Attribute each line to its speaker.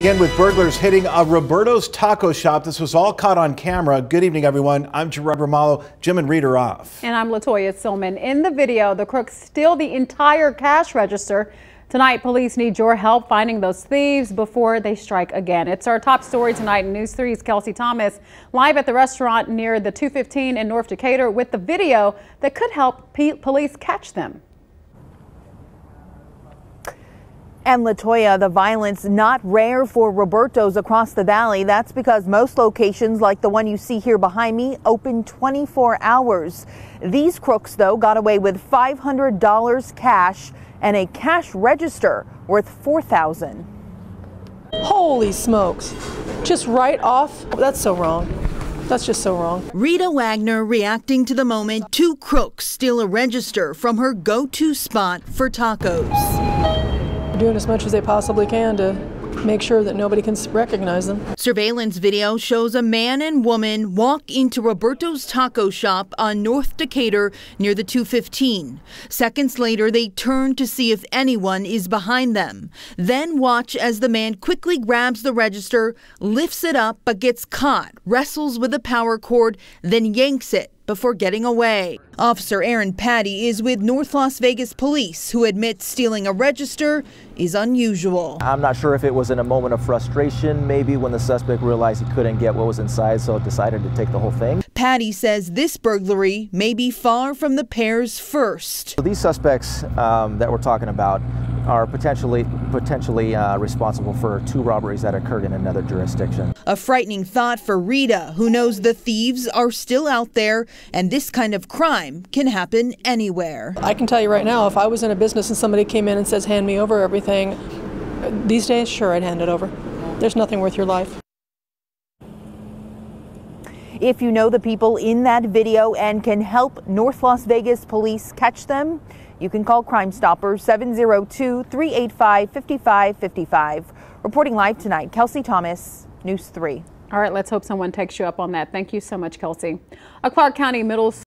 Speaker 1: Again with burglars hitting a Roberto's taco shop. This was all caught on camera. Good evening, everyone. I'm Roberto. Jim and Reed are off.
Speaker 2: And I'm Latoya Silman. In the video, the crooks steal the entire cash register. Tonight, police need your help finding those thieves before they strike again. It's our top story tonight in News 3's Kelsey Thomas, live at the restaurant near the 215 in North Decatur with the video that could help police catch them.
Speaker 3: And Latoya, the violence not rare for Roberto's across the valley. That's because most locations, like the one you see here behind me, open 24 hours. These crooks, though, got away with $500 cash and a cash register worth $4,000.
Speaker 4: Holy smokes. Just right off. That's so wrong. That's just so wrong.
Speaker 5: Rita Wagner reacting to the moment two crooks steal a register from her go-to spot for tacos.
Speaker 4: Doing as much as they possibly can to make sure that nobody can recognize them.
Speaker 5: Surveillance video shows a man and woman walk into Roberto's taco shop on North Decatur near the 215. Seconds later, they turn to see if anyone is behind them. Then watch as the man quickly grabs the register, lifts it up, but gets caught, wrestles with the power cord, then yanks it before getting away. Officer Aaron Patty is with North Las Vegas Police, who admits stealing a register is unusual.
Speaker 6: I'm not sure if it was in a moment of frustration, maybe when the suspect realized he couldn't get what was inside, so decided to take the whole thing.
Speaker 5: Patty says this burglary may be far from the pair's first.
Speaker 6: So these suspects that we're talking about are potentially responsible for 2 robberies that occurred in another jurisdiction.
Speaker 5: A frightening thought for Rita, who knows the thieves are still out there and this kind of crime can happen anywhere.
Speaker 4: I can tell you right now, if I was in a business and somebody came in and says, hand me over everything, these days, sure, I'd hand it over. There's nothing worth your life.
Speaker 3: If you know the people in that video and can help North Las Vegas Police catch them, you can call Crime Stoppers 702-385-5555. Reporting live tonight, Kelsey Thomas, News 3.
Speaker 2: All right, let's hope someone takes you up on that. Thank you so much, Kelsey. A Clark County middle